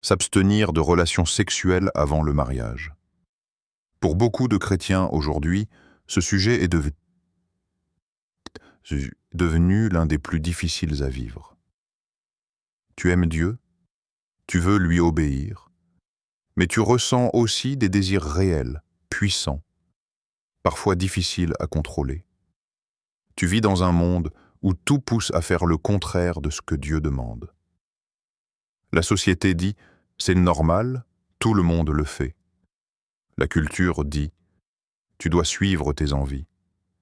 S'abstenir de relations sexuelles avant le mariage. Pour beaucoup de chrétiens aujourd'hui, ce sujet est devenu l'un des plus difficiles à vivre. Tu aimes Dieu, tu veux lui obéir, mais tu ressens aussi des désirs réels, puissants, parfois difficiles à contrôler. Tu vis dans un monde où tout pousse à faire le contraire de ce que Dieu demande. La société dit « c'est normal, tout le monde le fait ». La culture dit « tu dois suivre tes envies ».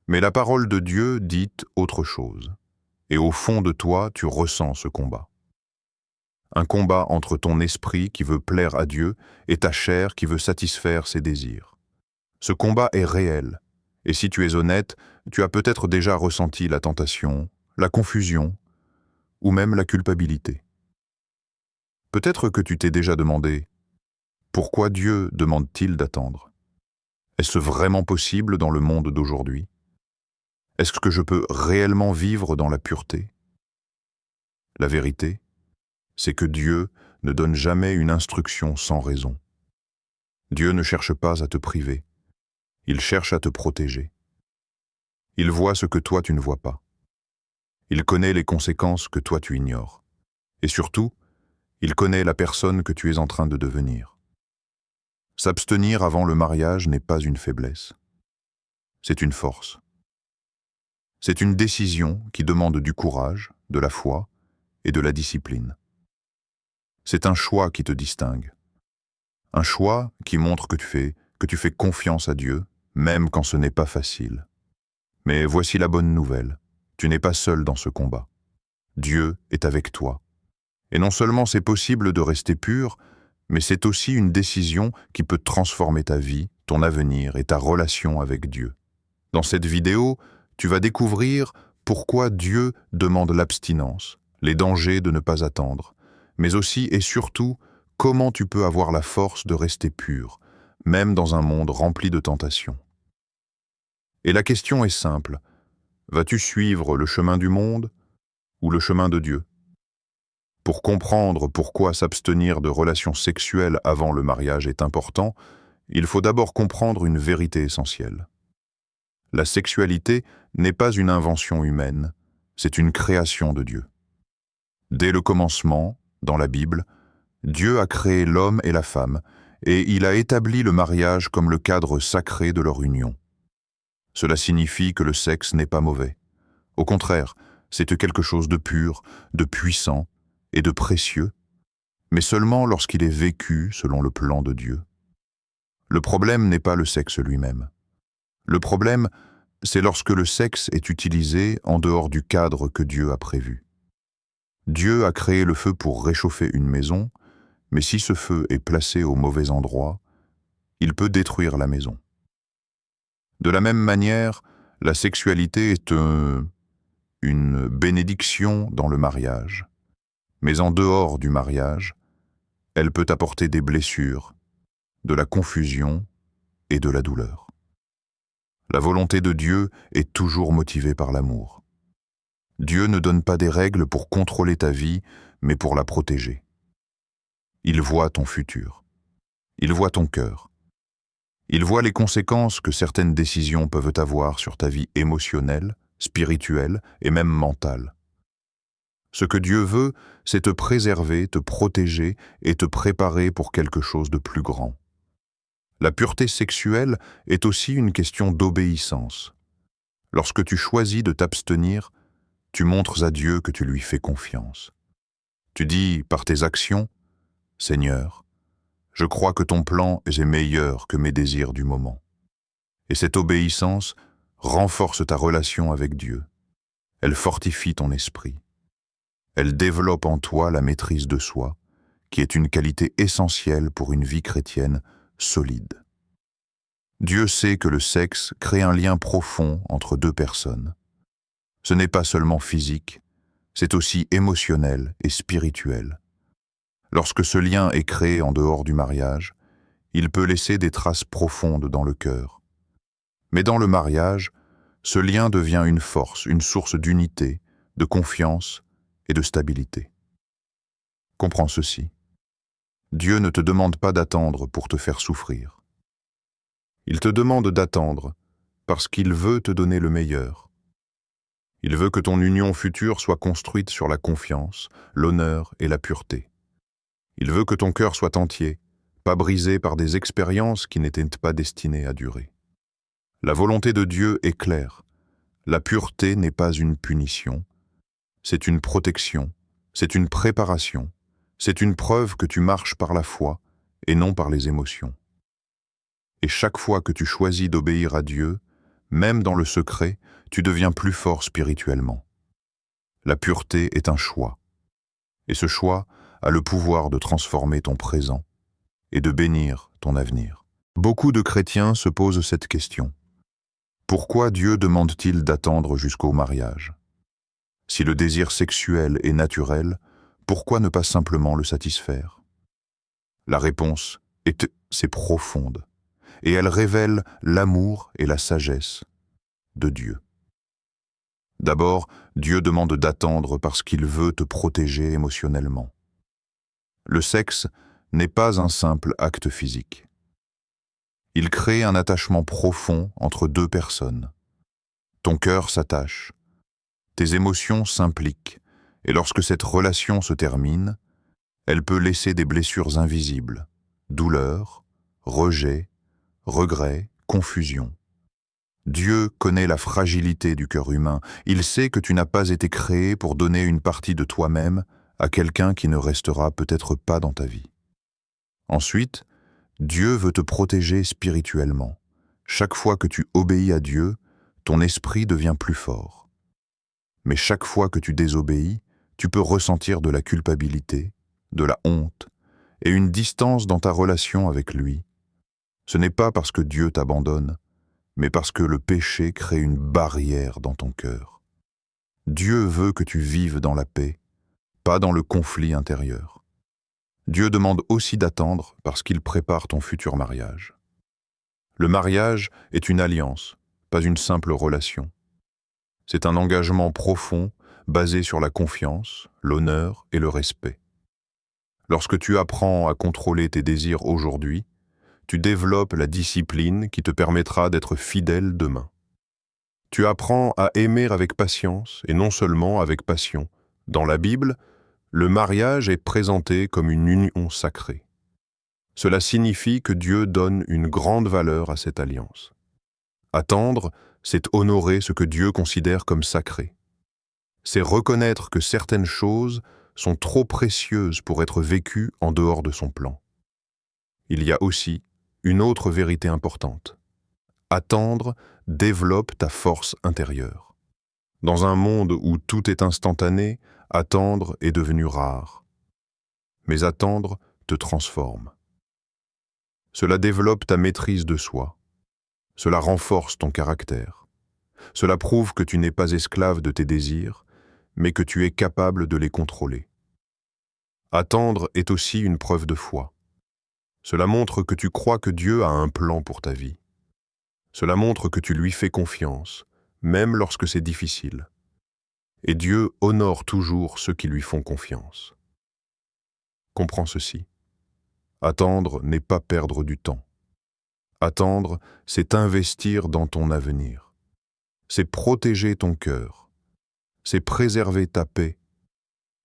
Mais la parole de Dieu dit autre chose. Et au fond de toi, tu ressens ce combat. Un combat entre ton esprit qui veut plaire à Dieu et ta chair qui veut satisfaire ses désirs. Ce combat est réel. Et si tu es honnête, tu as peut-être déjà ressenti la tentation, la confusion ou même la culpabilité. Peut-être que tu t'es déjà demandé « Pourquoi Dieu demande-t-il d'attendre ? Est-ce vraiment possible dans le monde d'aujourd'hui ? Est-ce que je peux réellement vivre dans la pureté ? » La vérité, c'est que Dieu ne donne jamais une instruction sans raison. Dieu ne cherche pas à te priver, il cherche à te protéger. Il voit ce que toi tu ne vois pas. Il connaît les conséquences que toi tu ignores. Et surtout, il connaît la personne que tu es en train de devenir. S'abstenir avant le mariage n'est pas une faiblesse. C'est une force. C'est une décision qui demande du courage, de la foi et de la discipline. C'est un choix qui te distingue. Un choix qui montre que tu fais confiance à Dieu, même quand ce n'est pas facile. Mais voici la bonne nouvelle. Tu n'es pas seul dans ce combat. Dieu est avec toi. Et non seulement c'est possible de rester pur, mais c'est aussi une décision qui peut transformer ta vie, ton avenir et ta relation avec Dieu. Dans cette vidéo, tu vas découvrir pourquoi Dieu demande l'abstinence, les dangers de ne pas attendre, mais aussi et surtout comment tu peux avoir la force de rester pur, même dans un monde rempli de tentations. Et la question est simple, vas-tu suivre le chemin du monde ou le chemin de Dieu ? Pour comprendre pourquoi s'abstenir de relations sexuelles avant le mariage est important, il faut d'abord comprendre une vérité essentielle. La sexualité n'est pas une invention humaine, c'est une création de Dieu. Dès le commencement, dans la Bible, Dieu a créé l'homme et la femme, et il a établi le mariage comme le cadre sacré de leur union. Cela signifie que le sexe n'est pas mauvais. Au contraire, c'est quelque chose de pur, de puissant et de précieux, mais seulement lorsqu'il est vécu selon le plan de Dieu. Le problème n'est pas le sexe lui-même. Le problème, c'est lorsque le sexe est utilisé en dehors du cadre que Dieu a prévu. Dieu a créé le feu pour réchauffer une maison, mais si ce feu est placé au mauvais endroit, il peut détruire la maison. De la même manière, la sexualité est une bénédiction dans le mariage, mais en dehors du mariage, elle peut apporter des blessures, de la confusion et de la douleur. La volonté de Dieu est toujours motivée par l'amour. Dieu ne donne pas des règles pour contrôler ta vie, mais pour la protéger. Il voit ton futur. Il voit ton cœur. Il voit les conséquences que certaines décisions peuvent avoir sur ta vie émotionnelle, spirituelle et même mentale. Ce que Dieu veut, c'est te préserver, te protéger et te préparer pour quelque chose de plus grand. La pureté sexuelle est aussi une question d'obéissance. Lorsque tu choisis de t'abstenir, tu montres à Dieu que tu lui fais confiance. Tu dis par tes actions, « Seigneur, je crois que ton plan est meilleur que mes désirs du moment. » Et cette obéissance renforce ta relation avec Dieu. Elle fortifie ton esprit. Elle développe en toi la maîtrise de soi, qui est une qualité essentielle pour une vie chrétienne solide. Dieu sait que le sexe crée un lien profond entre deux personnes. Ce n'est pas seulement physique, c'est aussi émotionnel et spirituel. Lorsque ce lien est créé en dehors du mariage, il peut laisser des traces profondes dans le cœur. Mais dans le mariage, ce lien devient une force, une source d'unité, de confiance et de stabilité. Comprends ceci. Dieu ne te demande pas d'attendre pour te faire souffrir. Il te demande d'attendre parce qu'il veut te donner le meilleur. Il veut que ton union future soit construite sur la confiance, l'honneur et la pureté. Il veut que ton cœur soit entier, pas brisé par des expériences qui n'étaient pas destinées à durer. La volonté de Dieu est claire. La pureté n'est pas une punition, c'est une protection, c'est une préparation, c'est une preuve que tu marches par la foi et non par les émotions. Et chaque fois que tu choisis d'obéir à Dieu, même dans le secret, tu deviens plus fort spirituellement. La pureté est un choix, et ce choix a le pouvoir de transformer ton présent et de bénir ton avenir. Beaucoup de chrétiens se posent cette question. Pourquoi Dieu demande-t-il d'attendre jusqu'au mariage? Si le désir sexuel est naturel, pourquoi ne pas simplement le satisfaire? La réponse c'est profonde, et elle révèle l'amour et la sagesse de Dieu. D'abord, Dieu demande d'attendre parce qu'il veut te protéger émotionnellement. Le sexe n'est pas un simple acte physique. Il crée un attachement profond entre deux personnes. Ton cœur s'attache, tes émotions s'impliquent, et lorsque cette relation se termine, elle peut laisser des blessures invisibles, douleur, rejet, regret, confusion. Dieu connaît la fragilité du cœur humain. Il sait que tu n'as pas été créé pour donner une partie de toi-même à quelqu'un qui ne restera peut-être pas dans ta vie. Ensuite, Dieu veut te protéger spirituellement. Chaque fois que tu obéis à Dieu, ton esprit devient plus fort. Mais chaque fois que tu désobéis, tu peux ressentir de la culpabilité, de la honte et une distance dans ta relation avec lui. Ce n'est pas parce que Dieu t'abandonne, mais parce que le péché crée une barrière dans ton cœur. Dieu veut que tu vives dans la paix, pas dans le conflit intérieur. Dieu demande aussi d'attendre parce qu'il prépare ton futur mariage. Le mariage est une alliance, pas une simple relation. C'est un engagement profond basé sur la confiance, l'honneur et le respect. Lorsque tu apprends à contrôler tes désirs aujourd'hui, tu développes la discipline qui te permettra d'être fidèle demain. Tu apprends à aimer avec patience et non seulement avec passion. Dans la Bible, le mariage est présenté comme une union sacrée. Cela signifie que Dieu donne une grande valeur à cette alliance. Attendre, c'est honorer ce que Dieu considère comme sacré. C'est reconnaître que certaines choses sont trop précieuses pour être vécues en dehors de son plan. Il y a aussi une autre vérité importante. Attendre développe ta force intérieure. Dans un monde où tout est instantané, attendre est devenu rare. Mais attendre te transforme. Cela développe ta maîtrise de soi. Cela renforce ton caractère. Cela prouve que tu n'es pas esclave de tes désirs, mais que tu es capable de les contrôler. Attendre est aussi une preuve de foi. Cela montre que tu crois que Dieu a un plan pour ta vie. Cela montre que tu lui fais confiance, même lorsque c'est difficile. Et Dieu honore toujours ceux qui lui font confiance. Comprends ceci. Attendre n'est pas perdre du temps. Attendre, c'est investir dans ton avenir. C'est protéger ton cœur. C'est préserver ta paix.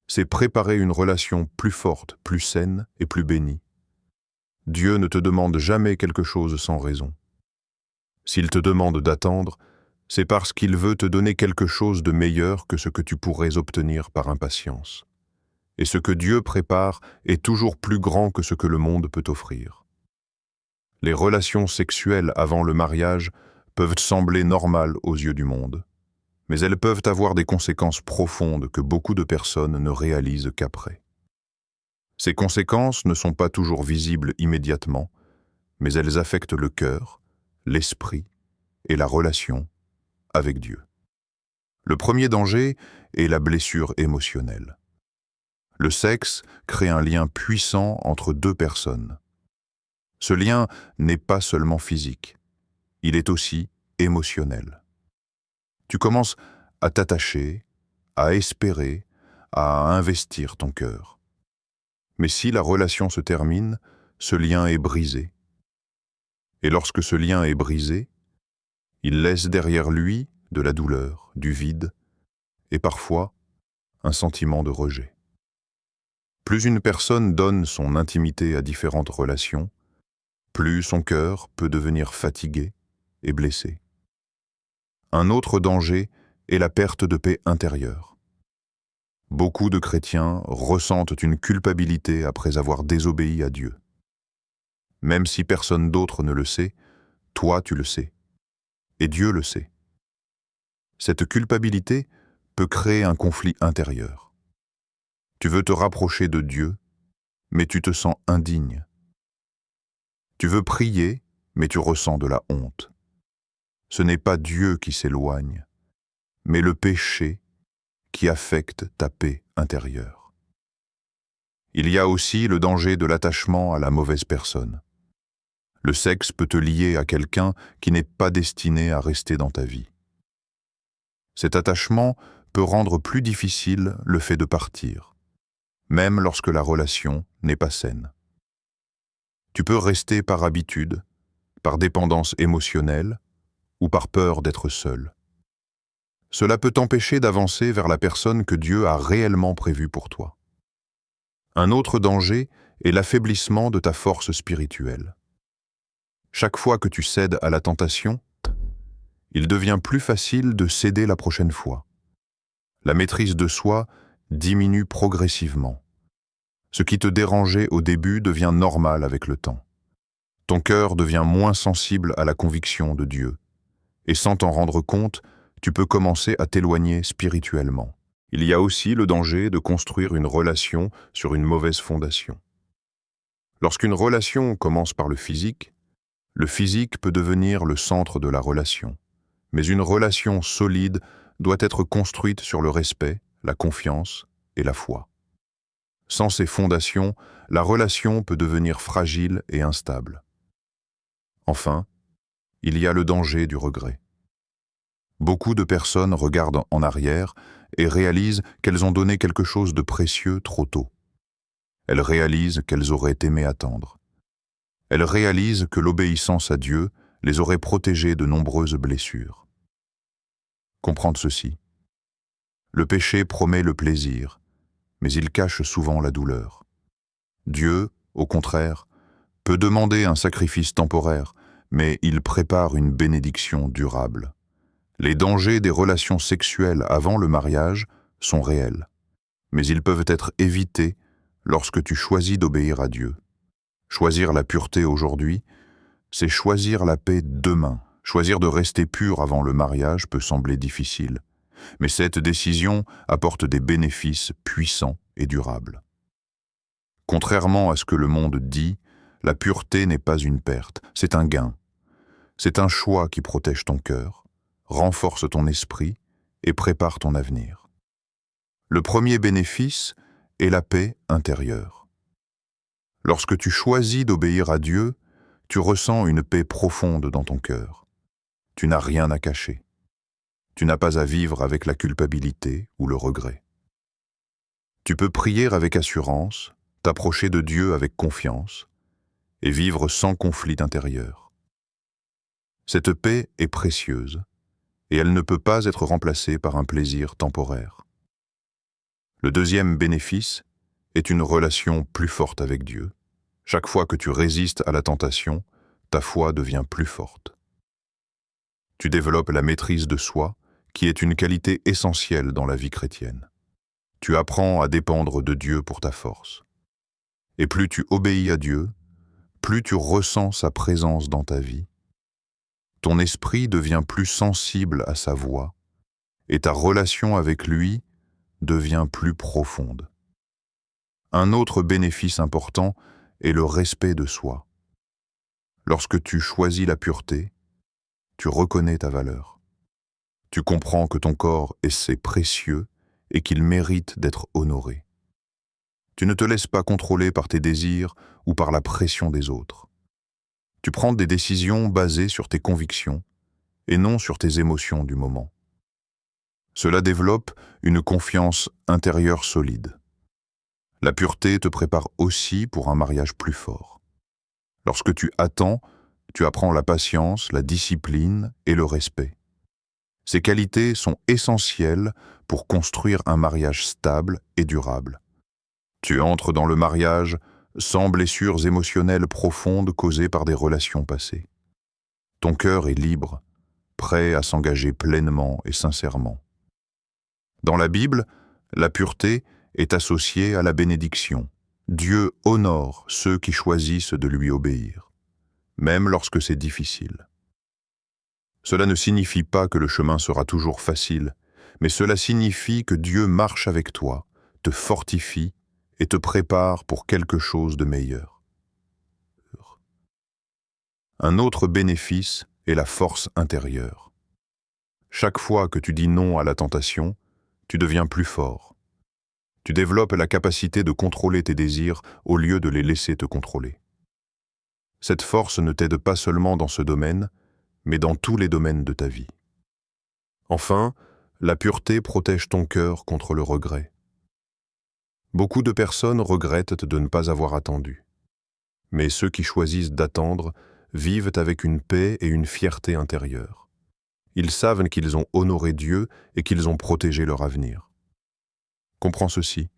C'est préparer une relation plus forte, plus saine et plus bénie. Dieu ne te demande jamais quelque chose sans raison. S'il te demande d'attendre, c'est parce qu'il veut te donner quelque chose de meilleur que ce que tu pourrais obtenir par impatience. Et ce que Dieu prépare est toujours plus grand que ce que le monde peut offrir. Les relations sexuelles avant le mariage peuvent sembler normales aux yeux du monde, mais elles peuvent avoir des conséquences profondes que beaucoup de personnes ne réalisent qu'après. Ces conséquences ne sont pas toujours visibles immédiatement, mais elles affectent le cœur, l'esprit et la relation avec Dieu. Le premier danger est la blessure émotionnelle. Le sexe crée un lien puissant entre deux personnes. Ce lien n'est pas seulement physique, il est aussi émotionnel. Tu commences à t'attacher, à espérer, à investir ton cœur. Mais si la relation se termine, ce lien est brisé. Et lorsque ce lien est brisé, il laisse derrière lui de la douleur, du vide et parfois un sentiment de rejet. Plus une personne donne son intimité à différentes relations, plus son cœur peut devenir fatigué et blessé. Un autre danger est la perte de paix intérieure. Beaucoup de chrétiens ressentent une culpabilité après avoir désobéi à Dieu. Même si personne d'autre ne le sait, toi tu le sais, et Dieu le sait. Cette culpabilité peut créer un conflit intérieur. Tu veux te rapprocher de Dieu, mais tu te sens indigne. Tu veux prier, mais tu ressens de la honte. Ce n'est pas Dieu qui s'éloigne, mais le péché qui affecte ta paix intérieure. Il y a aussi le danger de l'attachement à la mauvaise personne. Le sexe peut te lier à quelqu'un qui n'est pas destiné à rester dans ta vie. Cet attachement peut rendre plus difficile le fait de partir, même lorsque la relation n'est pas saine. Tu peux rester par habitude, par dépendance émotionnelle ou par peur d'être seul. Cela peut t'empêcher d'avancer vers la personne que Dieu a réellement prévue pour toi. Un autre danger est l'affaiblissement de ta force spirituelle. Chaque fois que tu cèdes à la tentation, il devient plus facile de céder la prochaine fois. La maîtrise de soi diminue progressivement. Ce qui te dérangeait au début devient normal avec le temps. Ton cœur devient moins sensible à la conviction de Dieu. Et sans t'en rendre compte, tu peux commencer à t'éloigner spirituellement. Il y a aussi le danger de construire une relation sur une mauvaise fondation. Lorsqu'une relation commence par le physique peut devenir le centre de la relation. Mais une relation solide doit être construite sur le respect, la confiance et la foi. Sans ces fondations, la relation peut devenir fragile et instable. Enfin, il y a le danger du regret. Beaucoup de personnes regardent en arrière et réalisent qu'elles ont donné quelque chose de précieux trop tôt. Elles réalisent qu'elles auraient aimé attendre. Elles réalisent que l'obéissance à Dieu les aurait protégées de nombreuses blessures. Comprendre ceci. Le péché promet le plaisir, mais il cache souvent la douleur. Dieu, au contraire, peut demander un sacrifice temporaire, mais il prépare une bénédiction durable. Les dangers des relations sexuelles avant le mariage sont réels, mais ils peuvent être évités lorsque tu choisis d'obéir à Dieu. Choisir la pureté aujourd'hui, c'est choisir la paix demain. Choisir de rester pur avant le mariage peut sembler difficile, mais cette décision apporte des bénéfices puissants et durables. Contrairement à ce que le monde dit, la pureté n'est pas une perte, c'est un gain. C'est un choix qui protège ton cœur, renforce ton esprit et prépare ton avenir. Le premier bénéfice est la paix intérieure. Lorsque tu choisis d'obéir à Dieu, tu ressens une paix profonde dans ton cœur. Tu n'as rien à cacher. Tu n'as pas à vivre avec la culpabilité ou le regret. Tu peux prier avec assurance, t'approcher de Dieu avec confiance et vivre sans conflit intérieur. Cette paix est précieuse et elle ne peut pas être remplacée par un plaisir temporaire. Le deuxième bénéfice est une relation plus forte avec Dieu. Chaque fois que tu résistes à la tentation, ta foi devient plus forte. Tu développes la maîtrise de soi, qui est une qualité essentielle dans la vie chrétienne. Tu apprends à dépendre de Dieu pour ta force. Et plus tu obéis à Dieu, plus tu ressens sa présence dans ta vie. Ton esprit devient plus sensible à sa voix, et ta relation avec lui devient plus profonde. Un autre bénéfice important est le respect de soi. Lorsque tu choisis la pureté, tu reconnais ta valeur. Tu comprends que ton corps est précieux et qu'il mérite d'être honoré. Tu ne te laisses pas contrôler par tes désirs ou par la pression des autres. Tu prends des décisions basées sur tes convictions et non sur tes émotions du moment. Cela développe une confiance intérieure solide. La pureté te prépare aussi pour un mariage plus fort. Lorsque tu attends, tu apprends la patience, la discipline et le respect. Ces qualités sont essentielles pour construire un mariage stable et durable. Tu entres dans le mariage sans blessures émotionnelles profondes causées par des relations passées. Ton cœur est libre, prêt à s'engager pleinement et sincèrement. Dans la Bible, la pureté est associée à la bénédiction. Dieu honore ceux qui choisissent de lui obéir, même lorsque c'est difficile. Cela ne signifie pas que le chemin sera toujours facile, mais cela signifie que Dieu marche avec toi, te fortifie et te prépare pour quelque chose de meilleur. Un autre bénéfice est la force intérieure. Chaque fois que tu dis non à la tentation, tu deviens plus fort. Tu développes la capacité de contrôler tes désirs au lieu de les laisser te contrôler. Cette force ne t'aide pas seulement dans ce domaine, mais dans tous les domaines de ta vie. Enfin, la pureté protège ton cœur contre le regret. Beaucoup de personnes regrettent de ne pas avoir attendu. Mais ceux qui choisissent d'attendre vivent avec une paix et une fierté intérieure. Ils savent qu'ils ont honoré Dieu et qu'ils ont protégé leur avenir. Comprends ceci.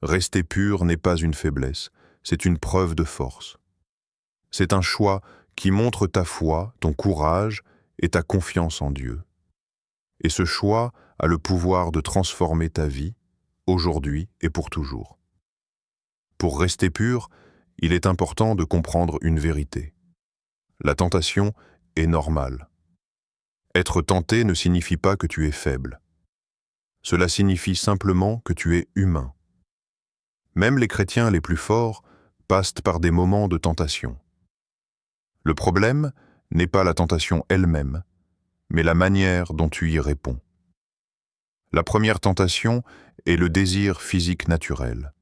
Rester pur n'est pas une faiblesse, c'est une preuve de force. C'est un choix qui montre ta foi, ton courage et ta confiance en Dieu. Et ce choix a le pouvoir de transformer ta vie, aujourd'hui et pour toujours. Pour rester pur, il est important de comprendre une vérité. La tentation est normale. Être tenté ne signifie pas que tu es faible. Cela signifie simplement que tu es humain. Même les chrétiens les plus forts passent par des moments de tentation. Le problème n'est pas la tentation elle-même, mais la manière dont tu y réponds. La première tentation est le désir physique naturel.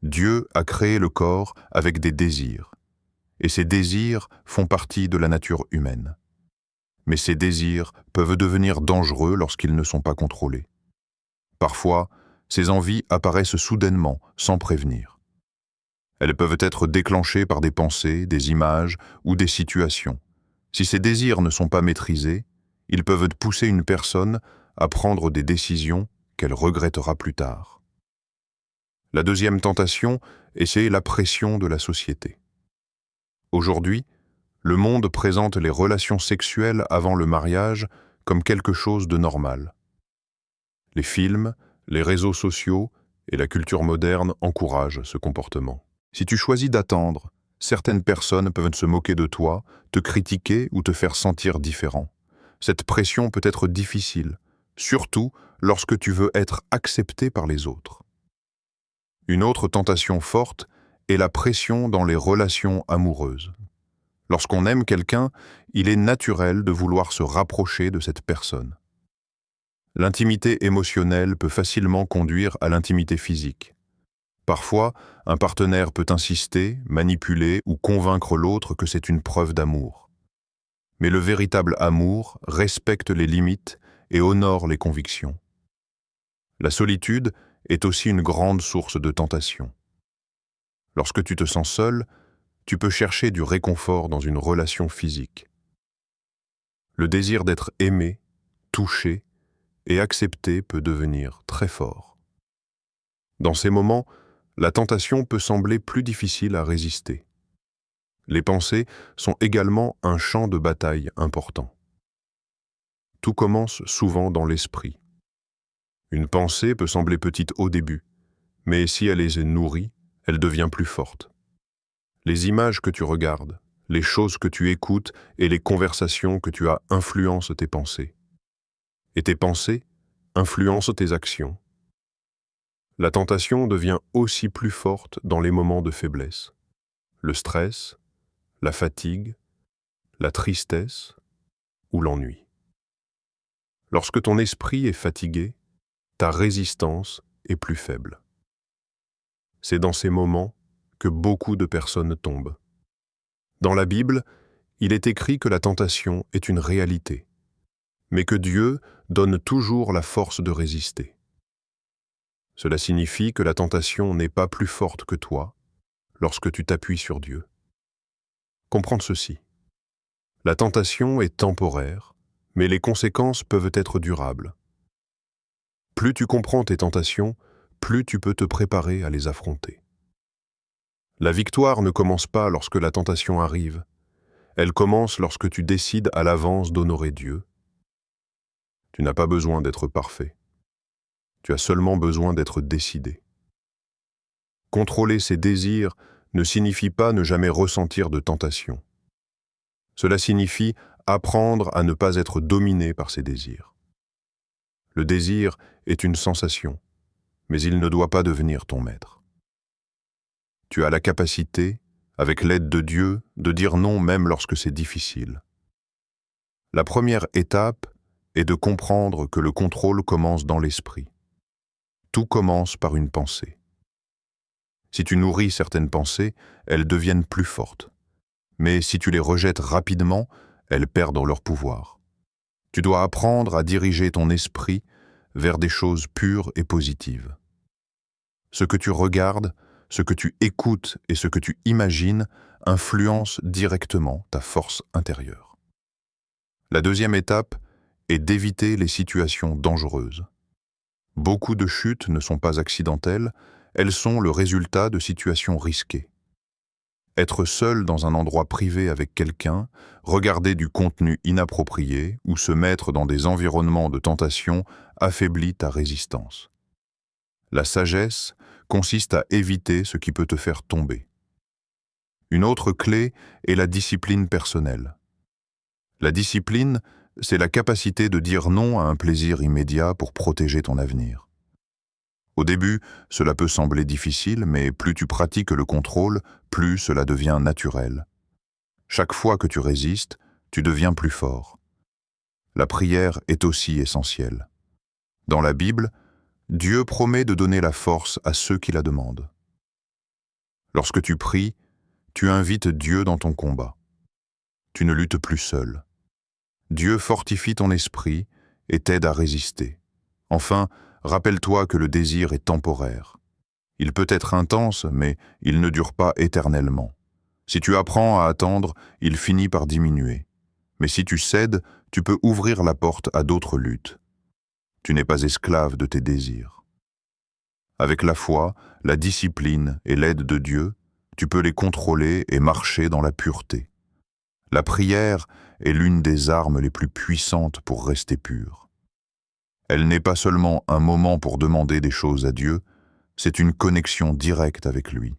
Dieu a créé le corps avec des désirs, et ces désirs font partie de la nature humaine. Mais ces désirs peuvent devenir dangereux lorsqu'ils ne sont pas contrôlés. Parfois, ces envies apparaissent soudainement, sans prévenir. Elles peuvent être déclenchées par des pensées, des images ou des situations. Si ces désirs ne sont pas maîtrisés, ils peuvent pousser une personne à prendre des décisions qu'elle regrettera plus tard. La deuxième tentation, c'est la pression de la société. Aujourd'hui, le monde présente les relations sexuelles avant le mariage comme quelque chose de normal. Les films, les réseaux sociaux et la culture moderne encouragent ce comportement. Si tu choisis d'attendre, certaines personnes peuvent se moquer de toi, te critiquer ou te faire sentir différent. Cette pression peut être difficile, surtout lorsque tu veux être accepté par les autres. Une autre tentation forte est la pression dans les relations amoureuses. Lorsqu'on aime quelqu'un, il est naturel de vouloir se rapprocher de cette personne. L'intimité émotionnelle peut facilement conduire à l'intimité physique. Parfois, un partenaire peut insister, manipuler ou convaincre l'autre que c'est une preuve d'amour. Mais le véritable amour respecte les limites et honore les convictions. La solitude est aussi une grande source de tentation. Lorsque tu te sens seul, tu peux chercher du réconfort dans une relation physique. Le désir d'être aimé, touché et accepté peut devenir très fort. Dans ces moments, la tentation peut sembler plus difficile à résister. Les pensées sont également un champ de bataille important. Tout commence souvent dans l'esprit. Une pensée peut sembler petite au début, mais si elle est nourrie, elle devient plus forte. Les images que tu regardes, les choses que tu écoutes et les conversations que tu as influencent tes pensées. Et tes pensées influencent tes actions. La tentation devient aussi plus forte dans les moments de faiblesse. Le stress, la fatigue, la tristesse ou l'ennui. Lorsque ton esprit est fatigué, ta résistance est plus faible. C'est dans ces moments que beaucoup de personnes tombent. Dans la Bible, il est écrit que la tentation est une réalité, mais que Dieu donne toujours la force de résister. Cela signifie que la tentation n'est pas plus forte que toi lorsque tu t'appuies sur Dieu. Comprends ceci. La tentation est temporaire, mais les conséquences peuvent être durables. Plus tu comprends tes tentations, plus tu peux te préparer à les affronter. La victoire ne commence pas lorsque la tentation arrive. Elle commence lorsque tu décides à l'avance d'honorer Dieu. Tu n'as pas besoin d'être parfait. Tu as seulement besoin d'être décidé. Contrôler ses désirs ne signifie pas ne jamais ressentir de tentation. Cela signifie apprendre à ne pas être dominé par ses désirs. Le désir est une sensation, mais il ne doit pas devenir ton maître. Tu as la capacité, avec l'aide de Dieu, de dire non même lorsque c'est difficile. La première étape est de comprendre que le contrôle commence dans l'esprit. Tout commence par une pensée. Si tu nourris certaines pensées, elles deviennent plus fortes. Mais si tu les rejettes rapidement, elles perdent leur pouvoir. Tu dois apprendre à diriger ton esprit vers des choses pures et positives. Ce que tu regardes, ce que tu écoutes et ce que tu imagines influencent directement ta force intérieure. La deuxième étape est d'éviter les situations dangereuses. Beaucoup de chutes ne sont pas accidentelles, elles sont le résultat de situations risquées. Être seul dans un endroit privé avec quelqu'un, regarder du contenu inapproprié ou se mettre dans des environnements de tentation affaiblit ta résistance. La sagesse consiste à éviter ce qui peut te faire tomber. Une autre clé est la discipline personnelle. La discipline, c'est la capacité de dire non à un plaisir immédiat pour protéger ton avenir. Au début, cela peut sembler difficile, mais plus tu pratiques le contrôle, plus cela devient naturel. Chaque fois que tu résistes, tu deviens plus fort. La prière est aussi essentielle. Dans la Bible, Dieu promet de donner la force à ceux qui la demandent. Lorsque tu pries, tu invites Dieu dans ton combat. Tu ne luttes plus seul. Dieu fortifie ton esprit et t'aide à résister. Enfin, rappelle-toi que le désir est temporaire. Il peut être intense, mais il ne dure pas éternellement. Si tu apprends à attendre, il finit par diminuer. Mais si tu cèdes, tu peux ouvrir la porte à d'autres luttes. Tu n'es pas esclave de tes désirs. Avec la foi, la discipline et l'aide de Dieu, tu peux les contrôler et marcher dans la pureté. La prière est l'une des armes les plus puissantes pour rester pur. Elle n'est pas seulement un moment pour demander des choses à Dieu, c'est une connexion directe avec lui.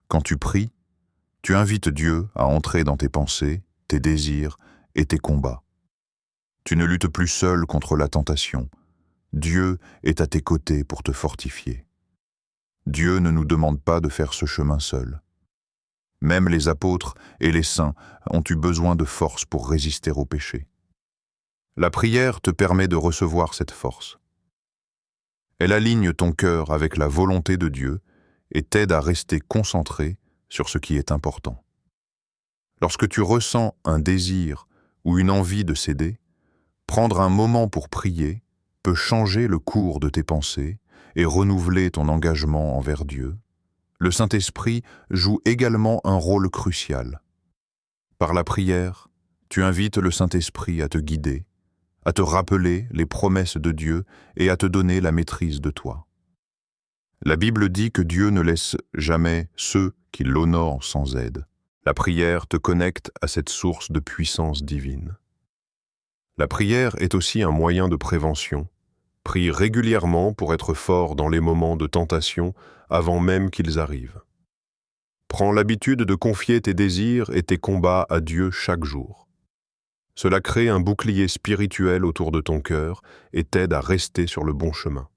Quand tu pries, tu invites Dieu à entrer dans tes pensées, tes désirs et tes combats. Tu ne luttes plus seul contre la tentation. Dieu est à tes côtés pour te fortifier. Dieu ne nous demande pas de faire ce chemin seul. Même les apôtres et les saints ont eu besoin de force pour résister au péché. La prière te permet de recevoir cette force. Elle aligne ton cœur avec la volonté de Dieu et t'aide à rester concentré sur ce qui est important. Lorsque tu ressens un désir ou une envie de céder, prendre un moment pour prier peut changer le cours de tes pensées et renouveler ton engagement envers Dieu. Le Saint-Esprit joue également un rôle crucial. Par la prière, tu invites le Saint-Esprit à te guider, à te rappeler les promesses de Dieu et à te donner la maîtrise de toi. La Bible dit que Dieu ne laisse jamais ceux qui l'honorent sans aide. La prière te connecte à cette source de puissance divine. La prière est aussi un moyen de prévention. Prie régulièrement pour être fort dans les moments de tentation avant même qu'ils arrivent. Prends l'habitude de confier tes désirs et tes combats à Dieu chaque jour. Cela crée un bouclier spirituel autour de ton cœur et t'aide à rester sur le bon chemin.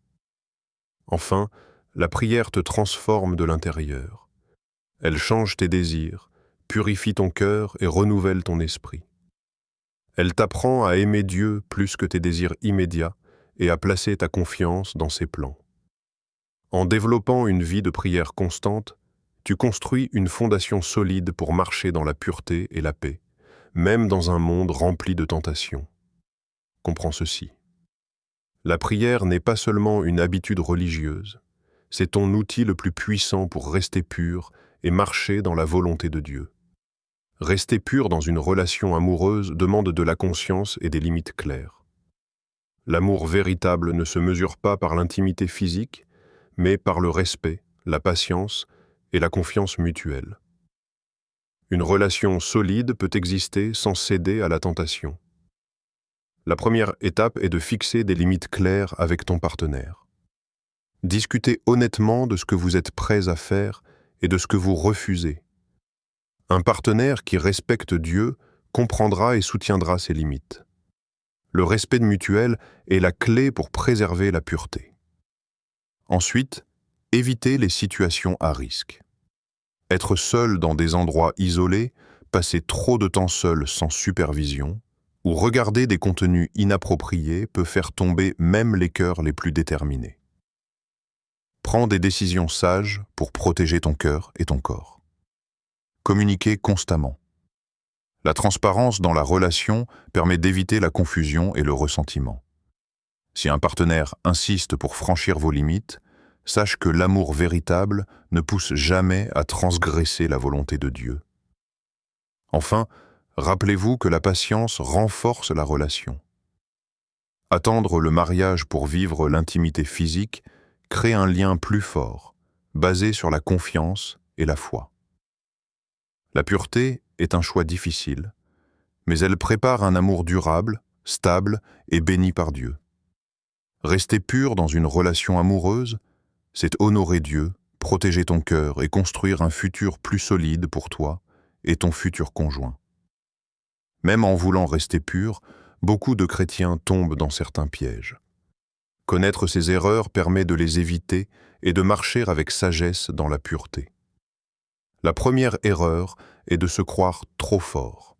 Enfin, la prière te transforme de l'intérieur. Elle change tes désirs, purifie ton cœur et renouvelle ton esprit. Elle t'apprend à aimer Dieu plus que tes désirs immédiats et à placer ta confiance dans ses plans. En développant une vie de prière constante, tu construis une fondation solide pour marcher dans la pureté et la paix, même dans un monde rempli de tentations. Comprends ceci. La prière n'est pas seulement une habitude religieuse, c'est ton outil le plus puissant pour rester pur et marcher dans la volonté de Dieu. Rester pur dans une relation amoureuse demande de la conscience et des limites claires. L'amour véritable ne se mesure pas par l'intimité physique, mais par le respect, la patience et la confiance mutuelle. Une relation solide peut exister sans céder à la tentation. La première étape est de fixer des limites claires avec ton partenaire. Discutez honnêtement de ce que vous êtes prêts à faire et de ce que vous refusez. Un partenaire qui respecte Dieu comprendra et soutiendra ses limites. Le respect mutuel est la clé pour préserver la pureté. Ensuite, évitez les situations à risque. Être seul dans des endroits isolés, passer trop de temps seul sans supervision, ou regarder des contenus inappropriés peut faire tomber même les cœurs les plus déterminés. Prends des décisions sages pour protéger ton cœur et ton corps. Communiquez constamment. La transparence dans la relation permet d'éviter la confusion et le ressentiment. Si un partenaire insiste pour franchir vos limites, sache que l'amour véritable ne pousse jamais à transgresser la volonté de Dieu. Enfin, rappelez-vous que la patience renforce la relation. Attendre le mariage pour vivre l'intimité physique crée un lien plus fort, basé sur la confiance et la foi. La pureté est un choix difficile, mais elle prépare un amour durable, stable et béni par Dieu. Rester pur dans une relation amoureuse, c'est honorer Dieu, protéger ton cœur et construire un futur plus solide pour toi et ton futur conjoint. Même en voulant rester pur, beaucoup de chrétiens tombent dans certains pièges. Connaître ces erreurs permet de les éviter et de marcher avec sagesse dans la pureté. La première erreur est de se croire trop fort.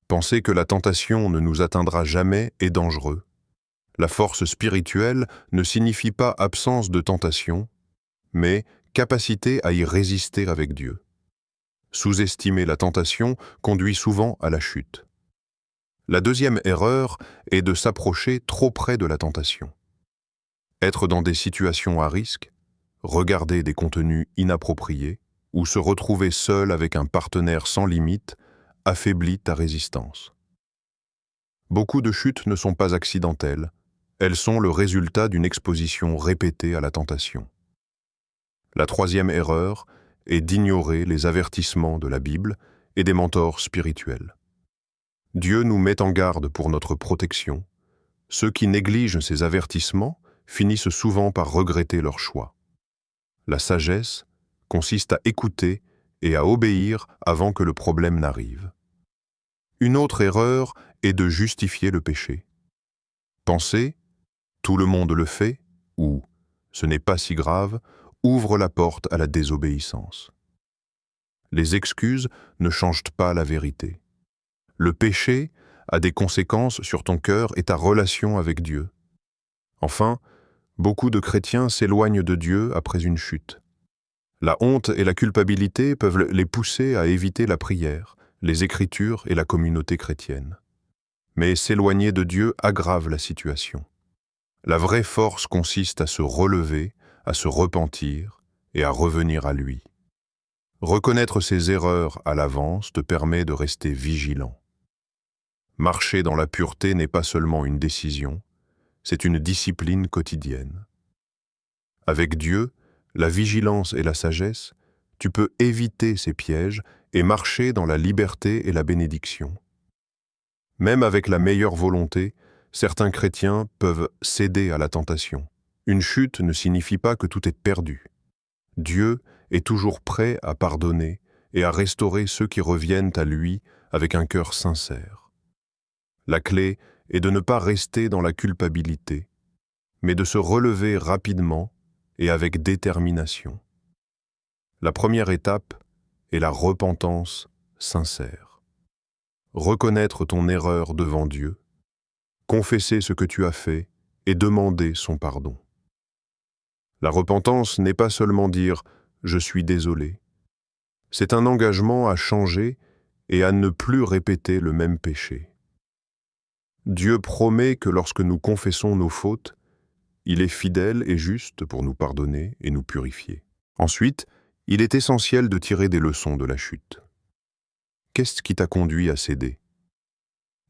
Penser que la tentation ne nous atteindra jamais est dangereux. La force spirituelle ne signifie pas absence de tentation, mais capacité à y résister avec Dieu. Sous-estimer la tentation conduit souvent à la chute. La deuxième erreur est de s'approcher trop près de la tentation. Être dans des situations à risque, regarder des contenus inappropriés ou se retrouver seul avec un partenaire sans limite affaiblit ta résistance. Beaucoup de chutes ne sont pas accidentelles, elles sont le résultat d'une exposition répétée à la tentation. La troisième erreur est d'ignorer les avertissements de la Bible et des mentors spirituels. Dieu nous met en garde pour notre protection. Ceux qui négligent ces avertissements finissent souvent par regretter leur choix. La sagesse consiste à écouter et à obéir avant que le problème n'arrive. Une autre erreur est de justifier le péché. Penser « tout le monde le fait » ou « ce n'est pas si grave » ouvre la porte à la désobéissance. Les excuses ne changent pas la vérité. Le péché a des conséquences sur ton cœur et ta relation avec Dieu. Enfin, beaucoup de chrétiens s'éloignent de Dieu après une chute. La honte et la culpabilité peuvent les pousser à éviter la prière, les Écritures et la communauté chrétienne. Mais s'éloigner de Dieu aggrave la situation. La vraie force consiste à se relever, à se repentir et à revenir à lui. Reconnaître ses erreurs à l'avance te permet de rester vigilant. Marcher dans la pureté n'est pas seulement une décision, c'est une discipline quotidienne. Avec Dieu, la vigilance et la sagesse, tu peux éviter ces pièges et marcher dans la liberté et la bénédiction. Même avec la meilleure volonté, certains chrétiens peuvent céder à la tentation. Une chute ne signifie pas que tout est perdu. Dieu est toujours prêt à pardonner et à restaurer ceux qui reviennent à lui avec un cœur sincère. La clé est de ne pas rester dans la culpabilité, mais de se relever rapidement et avec détermination. La première étape est la repentance sincère. Reconnaître ton erreur devant Dieu, confesser ce que tu as fait et demander son pardon. La repentance n'est pas seulement dire « je suis désolé ». C'est un engagement à changer et à ne plus répéter le même péché. Dieu promet que lorsque nous confessons nos fautes, il est fidèle et juste pour nous pardonner et nous purifier. Ensuite, il est essentiel de tirer des leçons de la chute. Qu'est-ce qui t'a conduit à céder?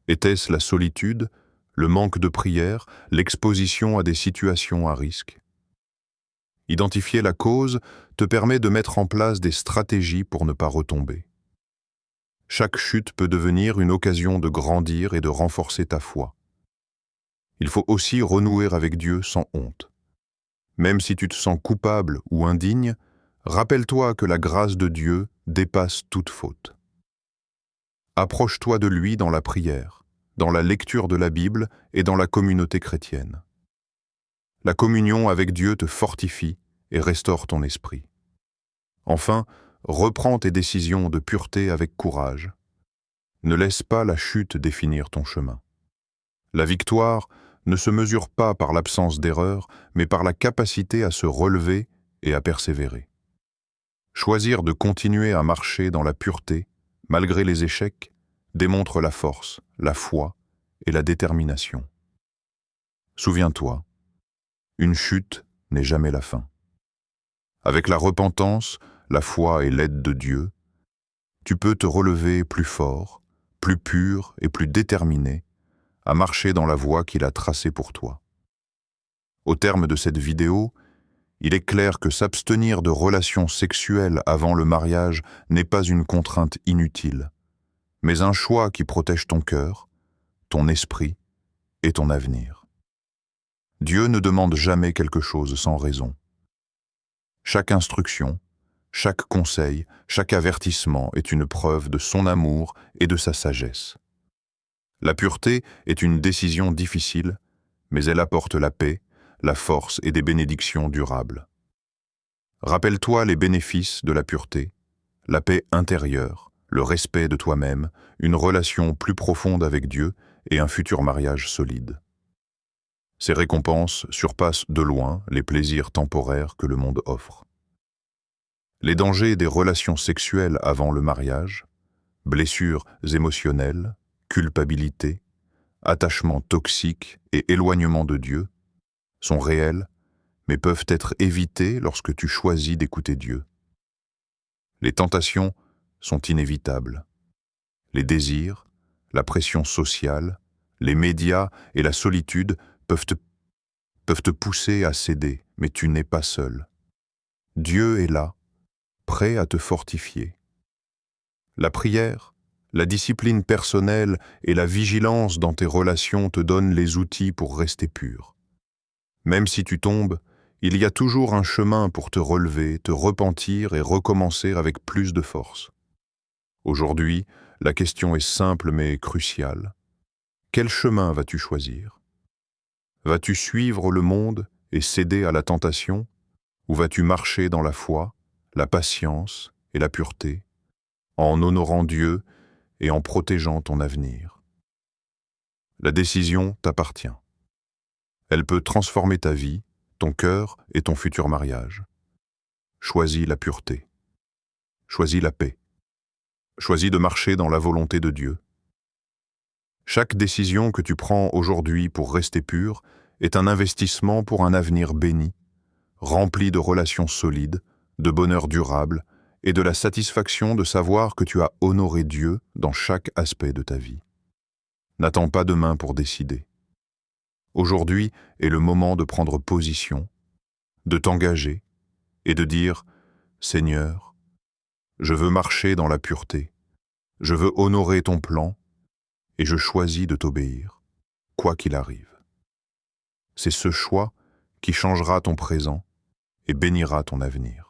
Était-ce la solitude, le manque de prière, l'exposition à des situations à risque? Identifier la cause te permet de mettre en place des stratégies pour ne pas retomber. Chaque chute peut devenir une occasion de grandir et de renforcer ta foi. Il faut aussi renouer avec Dieu sans honte. Même si tu te sens coupable ou indigne, rappelle-toi que la grâce de Dieu dépasse toute faute. Approche-toi de lui dans la prière, dans la lecture de la Bible et dans la communauté chrétienne. La communion avec Dieu te fortifie et restaure ton esprit. Enfin, reprends tes décisions de pureté avec courage. Ne laisse pas la chute définir ton chemin. La victoire ne se mesure pas par l'absence d'erreur, mais par la capacité à se relever et à persévérer. Choisir de continuer à marcher dans la pureté, malgré les échecs, démontre la force, la foi et la détermination. Souviens-toi, une chute n'est jamais la fin. Avec la repentance, la foi et l'aide de Dieu, tu peux te relever plus fort, plus pur et plus déterminé à marcher dans la voie qu'il a tracée pour toi. Au terme de cette vidéo, il est clair que s'abstenir de relations sexuelles avant le mariage n'est pas une contrainte inutile, mais un choix qui protège ton cœur, ton esprit et ton avenir. Dieu ne demande jamais quelque chose sans raison. Chaque instruction, chaque conseil, chaque avertissement est une preuve de son amour et de sa sagesse. La pureté est une décision difficile, mais elle apporte la paix, la force et des bénédictions durables. Rappelle-toi les bénéfices de la pureté, la paix intérieure, le respect de toi-même, une relation plus profonde avec Dieu et un futur mariage solide. Ces récompenses surpassent de loin les plaisirs temporaires que le monde offre. Les dangers des relations sexuelles avant le mariage, blessures émotionnelles, culpabilité, attachement toxique et éloignement de Dieu, sont réels, mais peuvent être évités lorsque tu choisis d'écouter Dieu. Les tentations sont inévitables. Les désirs, la pression sociale, les médias et la solitude peuvent te pousser à céder, mais tu n'es pas seul. Dieu est là, prêt à te fortifier. La prière, la discipline personnelle et la vigilance dans tes relations te donnent les outils pour rester pur. Même si tu tombes, il y a toujours un chemin pour te relever, te repentir et recommencer avec plus de force. Aujourd'hui, la question est simple mais cruciale. Quel chemin vas-tu choisir? Vas-tu suivre le monde et céder à la tentation, ou vas-tu marcher dans la foi, la patience et la pureté, en honorant Dieu et en protégeant ton avenir? La décision t'appartient. Elle peut transformer ta vie, ton cœur et ton futur mariage. Choisis la pureté. Choisis la paix. Choisis de marcher dans la volonté de Dieu. Chaque décision que tu prends aujourd'hui pour rester pur est un investissement pour un avenir béni, rempli de relations solides, de bonheur durable et de la satisfaction de savoir que tu as honoré Dieu dans chaque aspect de ta vie. N'attends pas demain pour décider. Aujourd'hui est le moment de prendre position, de t'engager et de dire « Seigneur, je veux marcher dans la pureté, je veux honorer ton plan et je choisis de t'obéir, quoi qu'il arrive. » C'est ce choix qui changera ton présent et bénira ton avenir.